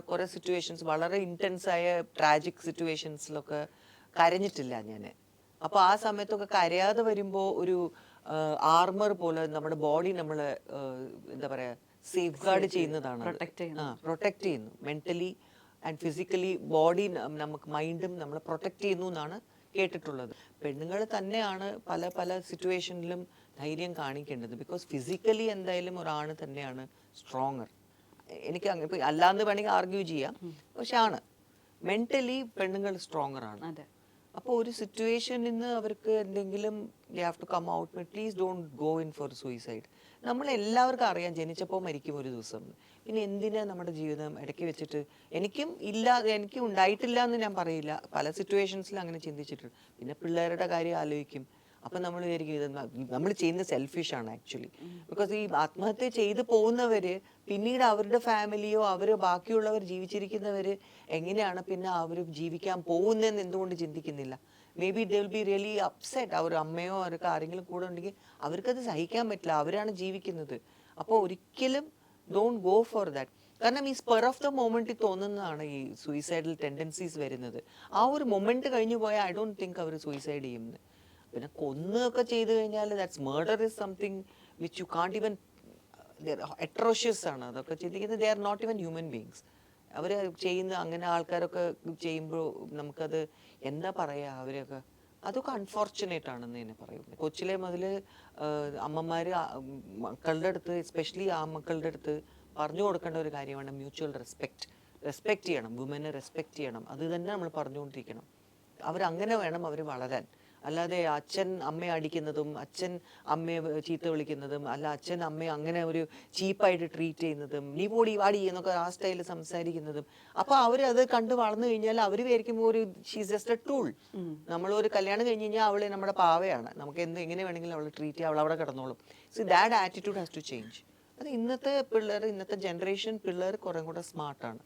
കുറെ സിറ്റുവേഷൻസ് വളരെ ഇൻറ്റൻസ് ആയ ട്രാജിക് സിറ്റുവേഷൻസിലൊക്കെ കരഞ്ഞിട്ടില്ല ഞാൻ. അപ്പോൾ ആ സമയത്തൊക്കെ കരയാതെ വരുമ്പോൾ ഒരു ആർമർ പോലെ നമ്മുടെ ബോഡി നമ്മൾ എന്താ പറയുക സേഫ് ഗാർഡ് ചെയ്യുന്നതാണ്. പ്രൊട്ടക്ട് ചെയ്യുന്നു മെന്റലി ആൻഡ് ഫിസിക്കലി. ബോഡി നമുക്ക് മൈൻഡും നമ്മൾ പ്രൊട്ടക്ട് ചെയ്യുന്നു എന്നാണ് കേട്ടിട്ടുള്ളത്. പെണ്ണുങ്ങൾ തന്നെയാണ് പല പല സിറ്റുവേഷനിലും ധൈര്യം കാണിക്കേണ്ടത്. ബിക്കോസ് ഫിസിക്കലി എന്തായാലും ഒരാണ് തന്നെയാണ് സ്ട്രോങ്ങർ. എനിക്ക് ഇപ്പം അല്ലാന്ന് വേണമെങ്കിൽ ആർഗ്യൂ ചെയ്യാം, പക്ഷെ ആണ് മെന്റലി പെണ്ണുങ്ങൾ സ്ട്രോങ്ങർ ആണ്. അപ്പോൾ ഒരു സിറ്റുവേഷനിൽ നിന്ന് അവർക്ക് എന്തെങ്കിലും they have to come out. Please don't go in for suicide. നമ്മളെല്ലാവർക്കും അറിയാം ജനിച്ചപ്പോൾ മരിക്കും ഒരു ദിവസം. പിന്നെ എന്തിനാ നമ്മുടെ ജീവിതം ഇടയ്ക്ക് വെച്ചിട്ട് എനിക്ക് ഉണ്ടായിട്ടില്ല എന്ന് ഞാൻ പറയില്ല, പല സിറ്റുവേഷൻസിലും അങ്ങനെ ചിന്തിച്ചിട്ടുണ്ട്. പിന്നെ പിള്ളേരുടെ കാര്യം ആലോചിക്കും. അപ്പം നമ്മൾ വിചാരിക്കും ഇത് നമ്മൾ ചെയ്യുന്ന സെൽഫിഷാണ് ആക്ച്വലി. ബിക്കോസ് ഈ ആത്മഹത്യ ചെയ്ത് പോകുന്നവർ പിന്നീട് അവരുടെ ഫാമിലിയോ അവർ ബാക്കിയുള്ളവർ ജീവിച്ചിരിക്കുന്നവർ എങ്ങനെയാണ് പിന്നെ അവർ ജീവിക്കാൻ പോകുന്നതെന്ന് എന്തുകൊണ്ട് ചിന്തിക്കുന്നില്ല? Maybe they will be really upset. അവർ അമ്മയോ അവർക്ക് ആരെങ്കിലും കൂടെ ഉണ്ടെങ്കിൽ അവർക്കത് സഹിക്കാൻ പറ്റില്ല, അവരാണ് ജീവിക്കുന്നത്. അപ്പോൾ ഒരിക്കലും ഡോണ്ട് ഗോ ഫോർ ദാറ്റ്. കാരണം ഈ സ്പെർ ഓഫ് ദ മൊമെന്റ് തോന്നുന്നതാണ് ഈ സൂയിസൈഡൽ ടെൻഡൻസീസ് വരുന്നത്. ആ ഒരു മൊമെന്റ് കഴിഞ്ഞു പോയാൽ ഐ ഡോണ്ട് തിങ്ക് അവർ സൂയിസൈഡ് ചെയ്യുന്നത്. പിന്നെ കൊന്നൊക്കെ ചെയ്തു കഴിഞ്ഞാൽ that's murder is something which you can't even atrocious ആണ്. അതൊക്കെ ചിന്തിക്കുന്നത് they are not even human beings. അവർ ചെയ്യുന്ന അങ്ങനെ ആൾക്കാരൊക്കെ ചെയ്യുമ്പോൾ നമുക്കത് എന്താ പറയുക, അവരൊക്കെ അതൊക്കെ അൺഫോർച്ചുനേറ്റ് ആണെന്ന് തന്നെ പറയും. കൊച്ചിലെ മുതൽ അമ്മമാർ മക്കളുടെ അടുത്ത്, എസ്പെഷ്യലി ആ മക്കളുടെ അടുത്ത് പറഞ്ഞു കൊടുക്കേണ്ട ഒരു കാര്യമാണ് മ്യൂച്വൽ റെസ്പെക്റ്റ് ചെയ്യണം. വുമനെ റെസ്പെക്റ്റ് ചെയ്യണം. അത് തന്നെ നമ്മൾ പറഞ്ഞുകൊണ്ടിരിക്കണം. അവരങ്ങനെ വേണം അവർ വളരാൻ. അല്ലാതെ അച്ഛൻ അമ്മയെ അടിക്കുന്നതും അച്ഛൻ അമ്മയെ ചീത്ത വിളിക്കുന്നതും അല്ല അച്ഛൻ അമ്മയെ അങ്ങനെ ഒരു ചീപ്പായിട്ട് ട്രീറ്റ് ചെയ്യുന്നതും നീ പോടി വാടി എന്നൊക്കെ ആ സ്റ്റൈലിൽ സംസാരിക്കുന്നതും, അപ്പോൾ അവരത് കണ്ട് വളർന്നു കഴിഞ്ഞാൽ അവർ വിചാരിക്കുമ്പോൾ ഒരു ഷീസ് ജസ്റ്റ് എ ടൂൾ. നമ്മളൊരു കല്യാണം കഴിഞ്ഞ് കഴിഞ്ഞാൽ അവളെ നമ്മുടെ പാവയാണ്, നമുക്ക് എങ്ങനെ വേണമെങ്കിലും അവളെ ട്രീറ്റ് ചെയ്യാം, അവൾ അവിടെ കിടന്നോളും. So that attitude has to change. അത് ഇന്നത്തെ ജനറേഷൻ പിള്ളേർ കുറേ കൂടെ സ്മാർട്ടാണ്.